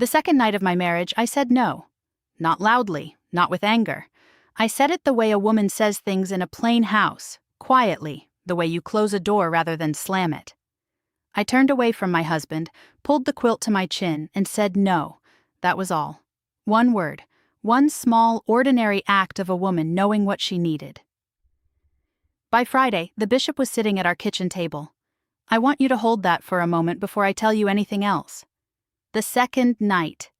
The second night of my marriage, I said no. Not loudly, not with anger. I said it the way a woman says things in a plain house, quietly, the way you close a door rather than slam it. I turned away from my husband, pulled the quilt to my chin, and said no. That was all. One word, one small, ordinary act of a woman knowing what she needed. By Friday, the bishop was sitting at our kitchen table. I want you to hold that for a moment before I tell you anything else. The second night.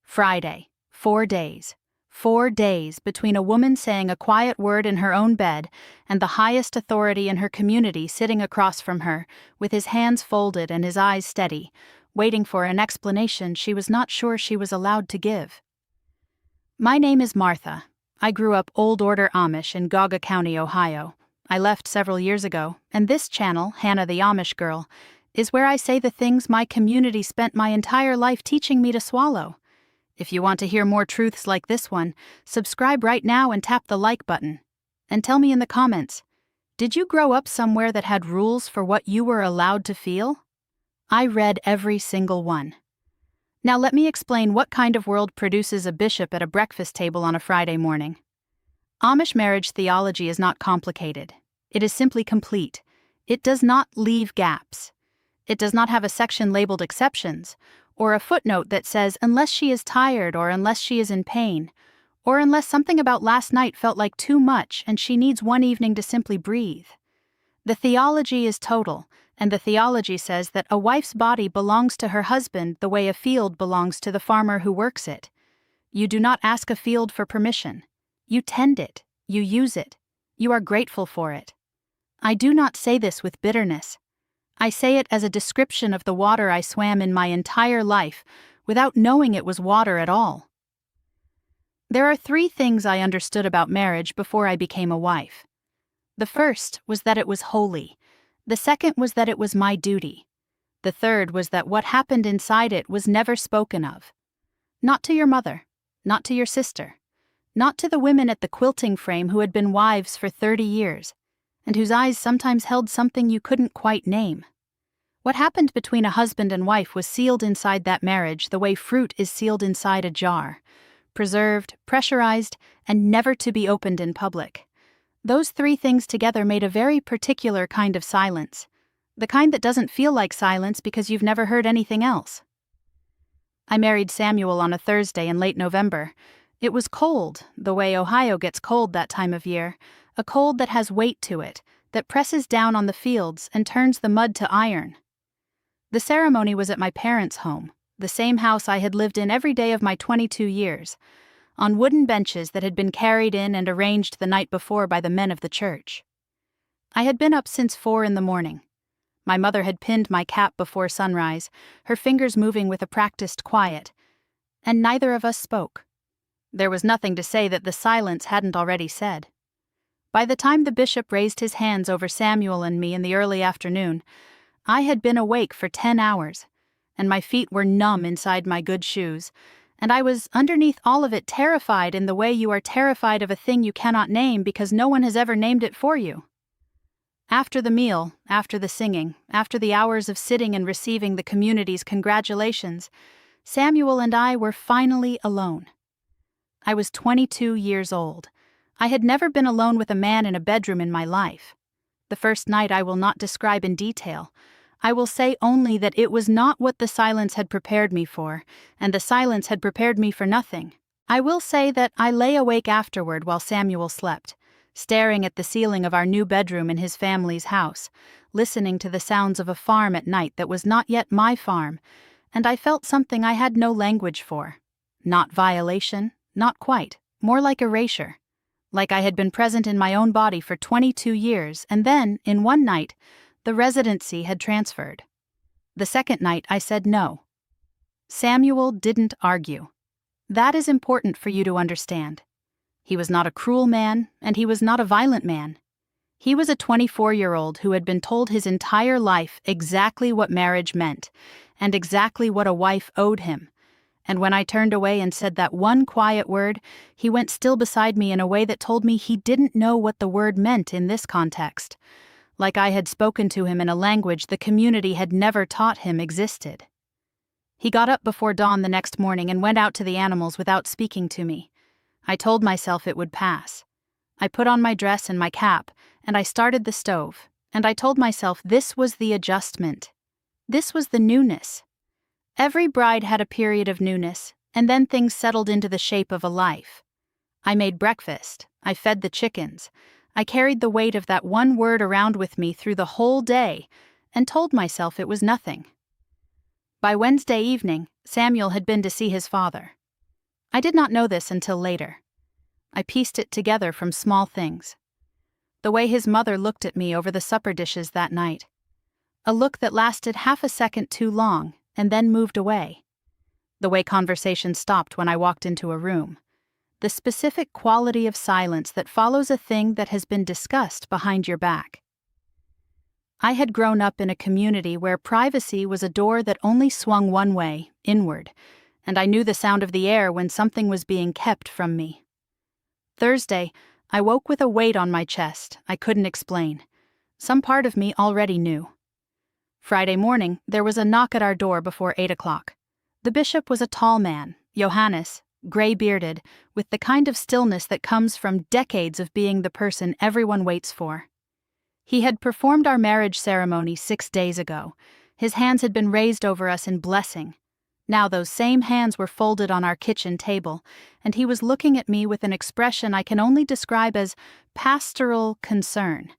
Friday. 4 days. 4 days between a woman saying a quiet word in her own bed and the highest authority in her community sitting across from her, with his hands folded and his eyes steady, waiting for an explanation she was not sure she was allowed to give. My name is Martha. I grew up Old Order Amish in Gauga County, Ohio. I left several years ago, and this channel, Hannah the Amish Girl, is where I say the things my community spent my entire life teaching me to swallow. If you want to hear more truths like this one, subscribe right now and tap the like button. And tell me in the comments, did you grow up somewhere that had rules for what you were allowed to feel? I read every single one. Now let me explain what kind of world produces a bishop at a breakfast table on a Friday morning. Amish marriage theology is not complicated. It is simply complete. It does not leave gaps. It does not have a section labeled exceptions, or a footnote that says unless she is tired or unless she is in pain, or unless something about last night felt like too much and she needs one evening to simply breathe. The theology is total, and the theology says that a wife's body belongs to her husband the way a field belongs to the farmer who works it. You do not ask a field for permission. You tend it, you use it, you are grateful for it. I do not say this with bitterness. I say it as a description of the water I swam in my entire life without knowing it was water at all. There are 3 things I understood about marriage before I became a wife. The first was that it was holy. The second was that it was my duty. The third was that what happened inside it was never spoken of. Not to your mother, not to your sister, not to the women at the quilting frame who had been wives for 30 years, and whose eyes sometimes held something you couldn't quite name. What happened between a husband and wife was sealed inside that marriage the way fruit is sealed inside a jar, preserved, pressurized, and never to be opened in public. Those 3 things together made a very particular kind of silence, the kind that doesn't feel like silence because you've never heard anything else. I married Samuel on a Thursday in late November. It was cold, the way Ohio gets cold that time of year, a cold that has weight to it, that presses down on the fields and turns the mud to iron. The ceremony was at my parents' home, the same house I had lived in every day of my 22 years, on wooden benches that had been carried in and arranged the night before by the men of the church. I had been up since 4 in the morning. My mother had pinned my cap before sunrise, her fingers moving with a practiced quiet, and neither of us spoke. There was nothing to say that the silence hadn't already said. By the time the bishop raised his hands over Samuel and me in the early afternoon, I had been awake for 10 hours, and my feet were numb inside my good shoes, and I was underneath all of it terrified in the way you are terrified of a thing you cannot name because no one has ever named it for you. After the meal, after the singing, after the hours of sitting and receiving the community's congratulations, Samuel and I were finally alone. I was 22 years old. I had never been alone with a man in a bedroom in my life. The first night I will not describe in detail. I will say only that it was not what the silence had prepared me for, and the silence had prepared me for nothing. I will say that I lay awake afterward while Samuel slept, staring at the ceiling of our new bedroom in his family's house, listening to the sounds of a farm at night that was not yet my farm, and I felt something I had no language for. Not violation, not quite, more like erasure. Like I had been present in my own body for 22 years, and then, in one night, the residency had transferred. The second night I said no. Samuel didn't argue. That is important for you to understand. He was not a cruel man, and he was not a violent man. He was a 24-year-old who had been told his entire life exactly what marriage meant, and exactly what a wife owed him. And when I turned away and said that one quiet word, he went still beside me in a way that told me he didn't know what the word meant in this context, like I had spoken to him in a language the community had never taught him existed. He got up before dawn the next morning and went out to the animals without speaking to me. I told myself it would pass. I put on my dress and my cap, and I started the stove, and I told myself this was the adjustment. This was the newness. Every bride had a period of newness, and then things settled into the shape of a life. I made breakfast. I fed the chickens. I carried the weight of that one word around with me through the whole day, and told myself it was nothing. By Wednesday evening, Samuel had been to see his father. I did not know this until later. I pieced it together from small things. The way his mother looked at me over the supper dishes that night. A look that lasted half a second too long and then moved away. The way conversation stopped when I walked into a room. The specific quality of silence that follows a thing that has been discussed behind your back. I had grown up in a community where privacy was a door that only swung one way, inward, and I knew the sound of the air when something was being kept from me. Thursday, I woke with a weight on my chest I couldn't explain. Some part of me already knew. Friday morning, there was a knock at our door before 8 o'clock. The bishop was a tall man, Johannes, gray-bearded, with the kind of stillness that comes from decades of being the person everyone waits for. He had performed our marriage ceremony 6 days ago. His hands had been raised over us in blessing. Now those same hands were folded on our kitchen table, and he was looking at me with an expression I can only describe as pastoral concern,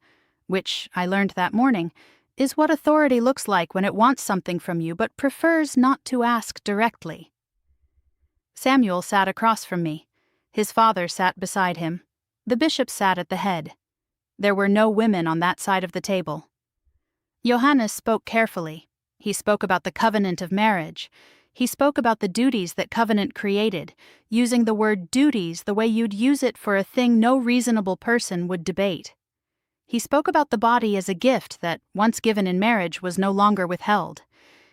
which, I learned that morning, is what authority looks like when it wants something from you but prefers not to ask directly. Samuel sat across from me. His father sat beside him. The bishop sat at the head. There were no women on that side of the table. Johannes spoke carefully. He spoke about the covenant of marriage. He spoke about the duties that covenant created, using the word duties the way you'd use it for a thing no reasonable person would debate. He spoke about the body as a gift that, once given in marriage, was no longer withheld.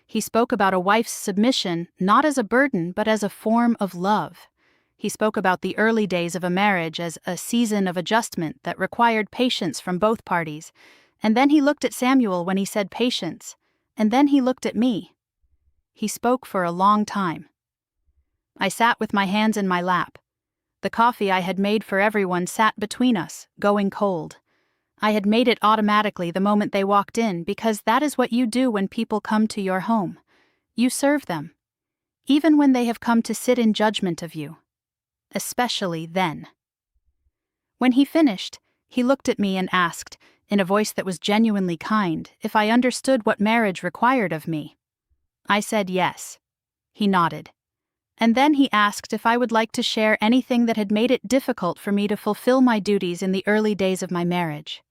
He spoke about a wife's submission not as a burden but as a form of love. He spoke about the early days of a marriage as a season of adjustment that required patience from both parties, and then he looked at Samuel when he said patience, and then he looked at me. He spoke for a long time. I sat with my hands in my lap. The coffee I had made for everyone sat between us, going cold. I had made it automatically the moment they walked in because that is what you do when people come to your home. You serve them, even when they have come to sit in judgment of you. Especially then. When he finished, he looked at me and asked, in a voice that was genuinely kind, if I understood what marriage required of me. I said yes. He nodded. And then he asked if I would like to share anything that had made it difficult for me to fulfill my duties in the early days of my marriage.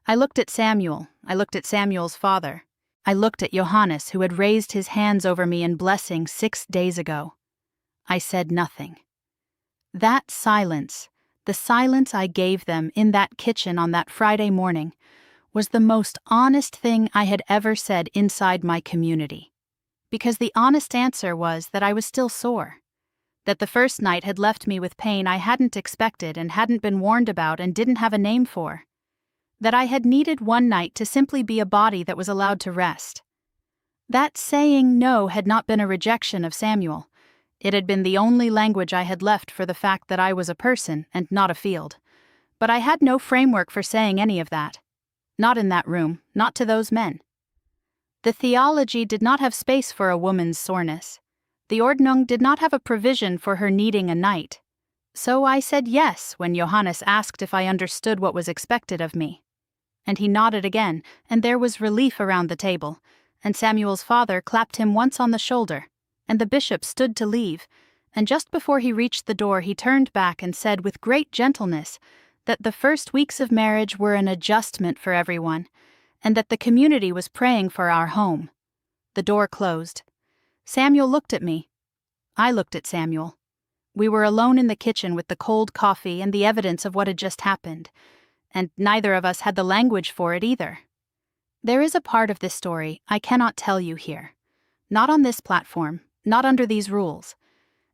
I looked at Samuel. I looked at Samuel's father. I looked at Johannes, who had raised his hands over me in blessing 6 days ago. I said nothing. That silence, the silence I gave them in that kitchen on that Friday morning, was the most honest thing I had ever said inside my community. Because the honest answer was that I was still sore. That the first night had left me with pain I hadn't expected and hadn't been warned about and didn't have a name for. That I had needed one night to simply be a body that was allowed to rest. That saying no had not been a rejection of Samuel. It had been the only language I had left for the fact that I was a person and not a field. But I had no framework for saying any of that. Not in that room, not to those men. The theology did not have space for a woman's soreness. The Ordnung did not have a provision for her needing a night. So I said yes when Johannes asked if I understood what was expected of me. And he nodded again, and there was relief around the table, and Samuel's father clapped him once on the shoulder, and the bishop stood to leave, and just before he reached the door he turned back and said with great gentleness that the first weeks of marriage were an adjustment for everyone, and that the community was praying for our home. The door closed. Samuel looked at me. I looked at Samuel. We were alone in the kitchen with the cold coffee and the evidence of what had just happened, and neither of us had the language for it either. There is a part of this story I cannot tell you here. Not on this platform, not under these rules.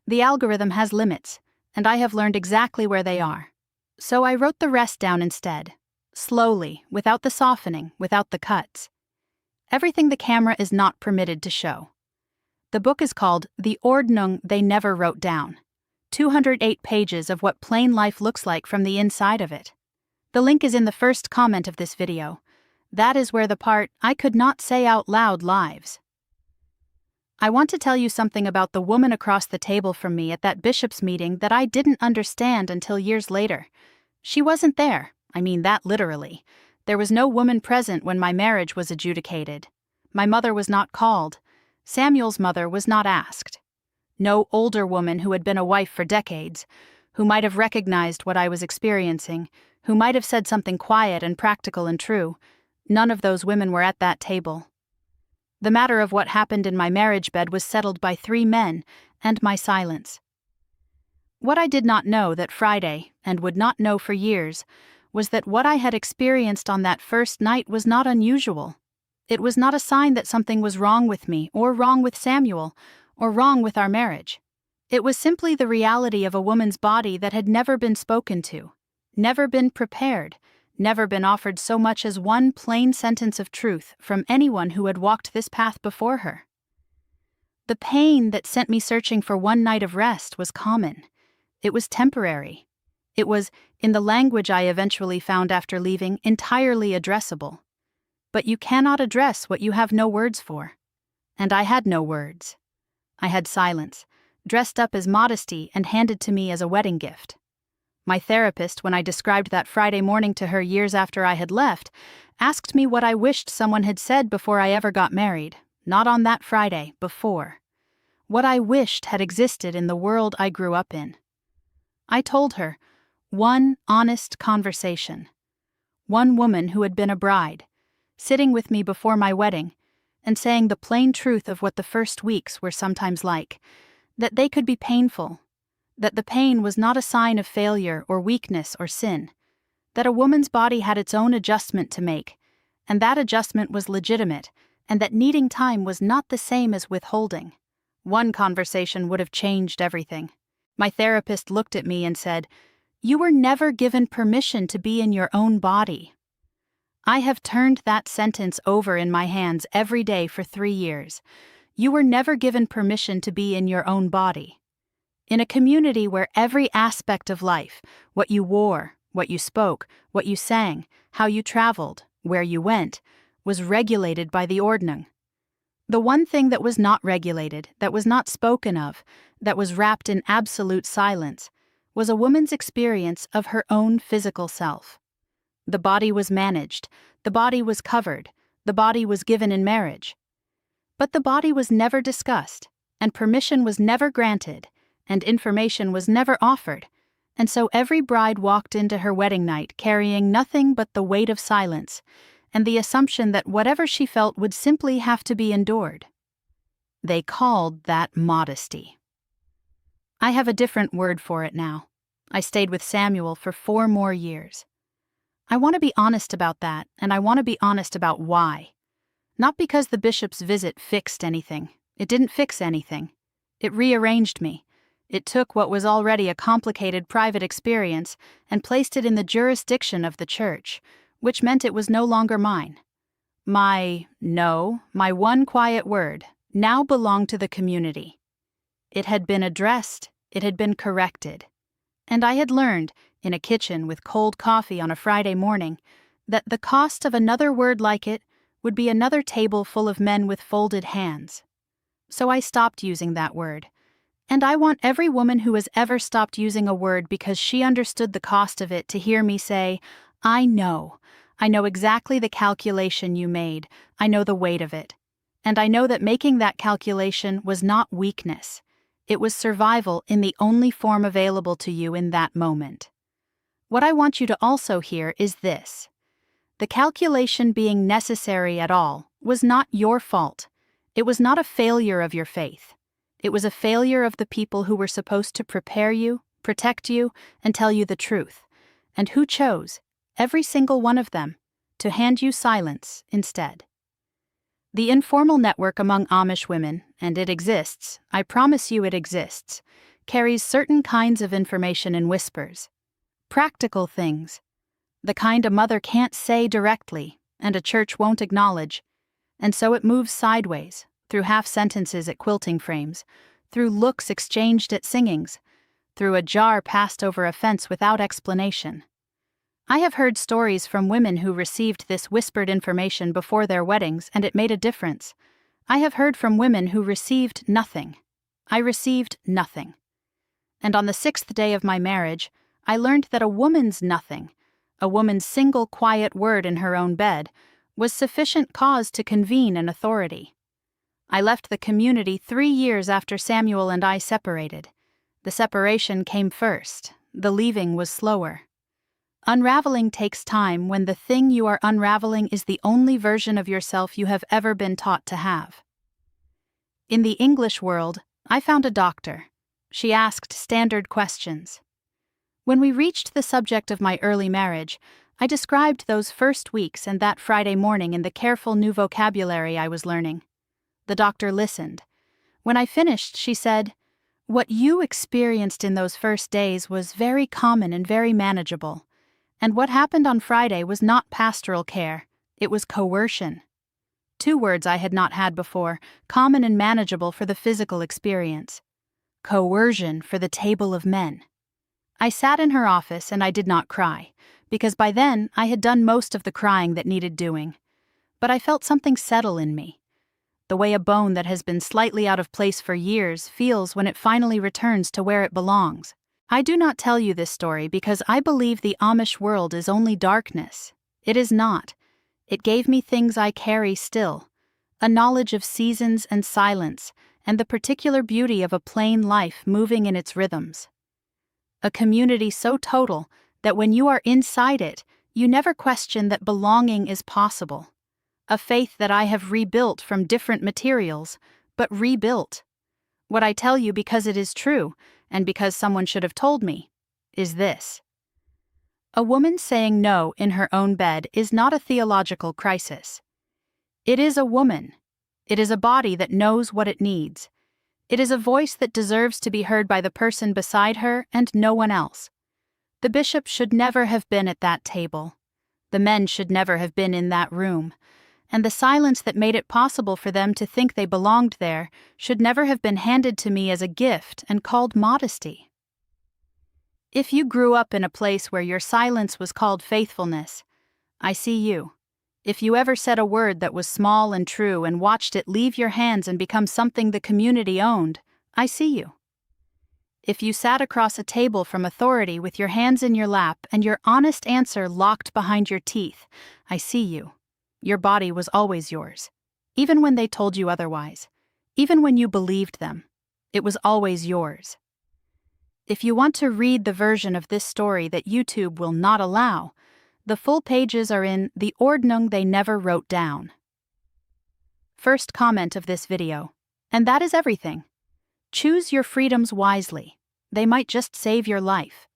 The algorithm has limits, and I have learned exactly where they are. So I wrote the rest down instead, slowly, without the softening, without the cuts. Everything the camera is not permitted to show. The book is called The Ordnung They Never Wrote Down. 208 pages of what plain life looks like from the inside of it. The link is in the first comment of this video. That is where the part I could not say out loud lives. I want to tell you something about the woman across the table from me at that bishop's meeting that I didn't understand until years later. She wasn't there. I mean that literally. There was no woman present when my marriage was adjudicated. My mother was not called. Samuel's mother was not asked. No older woman who had been a wife for decades, who might have recognized what I was experiencing, who might have said something quiet and practical and true. None of those women were at that table. The matter of what happened in my marriage bed was settled by 3 men, and my silence. What I did not know that Friday, and would not know for years, was that what I had experienced on that first night was not unusual. It was not a sign that something was wrong with me, or wrong with Samuel, or wrong with our marriage. It was simply the reality of a woman's body that had never been spoken to, never been prepared, never been offered so much as one plain sentence of truth from anyone who had walked this path before her. The pain that sent me searching for one night of rest was common. It was temporary. It was, in the language I eventually found after leaving, entirely addressable. But you cannot address what you have no words for. And I had no words. I had silence, dressed up as modesty and handed to me as a wedding gift. My therapist, when I described that Friday morning to her years after I had left, asked me what I wished someone had said before I ever got married, not on that Friday, before. What I wished had existed in the world I grew up in. I told her, one honest conversation. One woman who had been a bride, sitting with me before my wedding, and saying the plain truth of what the first weeks were sometimes like, that they could be painful, that the pain was not a sign of failure or weakness or sin, that a woman's body had its own adjustment to make, and that adjustment was legitimate, and that needing time was not the same as withholding. One conversation would have changed everything. My therapist looked at me and said, "You were never given permission to be in your own body." I have turned that sentence over in my hands every day for 3 years. You were never given permission to be in your own body. In a community where every aspect of life, what you wore, what you spoke, what you sang, how you traveled, where you went, was regulated by the Ordnung. The one thing that was not regulated, that was not spoken of, that was wrapped in absolute silence, was a woman's experience of her own physical self. The body was managed, the body was covered, the body was given in marriage. But the body was never discussed, and permission was never granted, and information was never offered, and so every bride walked into her wedding night carrying nothing but the weight of silence, and the assumption that whatever she felt would simply have to be endured. They called that modesty. I have a different word for it now. I stayed with Samuel for 4 more years. I want to be honest about that, and I want to be honest about why. Not because the bishop's visit fixed anything. It didn't fix anything. It rearranged me. It took what was already a complicated private experience and placed it in the jurisdiction of the church, which meant it was no longer mine. My one quiet word, now belonged to the community. It had been addressed, it had been corrected. And I had learned, in a kitchen with cold coffee on a Friday morning, that the cost of another word like it would be another table full of men with folded hands. So I stopped using that word. And I want every woman who has ever stopped using a word because she understood the cost of it to hear me say, I know exactly the calculation you made, I know the weight of it. And I know that making that calculation was not weakness. It was survival in the only form available to you in that moment. What I want you to also hear is this. The calculation being necessary at all was not your fault. It was not a failure of your faith. It was a failure of the people who were supposed to prepare you, protect you, and tell you the truth, and who chose, every single one of them, to hand you silence instead. The informal network among Amish women, and it exists, I promise you it exists, carries certain kinds of information in whispers. Practical things. The kind a mother can't say directly, and a church won't acknowledge. And so it moves sideways, through half-sentences at quilting frames, through looks exchanged at singings, through a jar passed over a fence without explanation. I have heard stories from women who received this whispered information before their weddings and it made a difference. I have heard from women who received nothing. I received nothing. And on the 6th day of my marriage, I learned that a woman's nothing, a woman's single quiet word in her own bed, was sufficient cause to convene an authority. I left the community 3 years after Samuel and I separated. The separation came first. The leaving was slower. Unraveling takes time when the thing you are unraveling is the only version of yourself you have ever been taught to have. In the English world, I found a doctor. She asked standard questions. When we reached the subject of my early marriage, I described those first weeks and that Friday morning in the careful new vocabulary I was learning. The doctor listened. When I finished, she said, "What you experienced in those first days was very common and very manageable. And what happened on Friday was not pastoral care, it was coercion." 2 words I had not had before, common and manageable for the physical experience. Coercion for the table of men. I sat in her office and I did not cry, because by then I had done most of the crying that needed doing. But I felt something settle in me. The way a bone that has been slightly out of place for years feels when it finally returns to where it belongs. I do not tell you this story because I believe the Amish world is only darkness. It is not. It gave me things I carry still, a knowledge of seasons and silence, and the particular beauty of a plain life moving in its rhythms. A community so total that when you are inside it, you never question that belonging is possible. A faith that I have rebuilt from different materials, but rebuilt. What I tell you because it is true, and because someone should have told me, is this. A woman saying no in her own bed is not a theological crisis. It is a woman. It is a body that knows what it needs. It is a voice that deserves to be heard by the person beside her and no one else. The bishop should never have been at that table. The men should never have been in that room. And the silence that made it possible for them to think they belonged there should never have been handed to me as a gift and called modesty. If you grew up in a place where your silence was called faithfulness, I see you. If you ever said a word that was small and true and watched it leave your hands and become something the community owned, I see you. If you sat across a table from authority with your hands in your lap and your honest answer locked behind your teeth, I see you. Your body was always yours, even when they told you otherwise, even when you believed them. It was always yours. If you want to read the version of this story that YouTube will not allow, the full pages are in the Ordnung they never wrote down. First comment of this video, and that is everything. Choose your freedoms wisely. They might just save your life.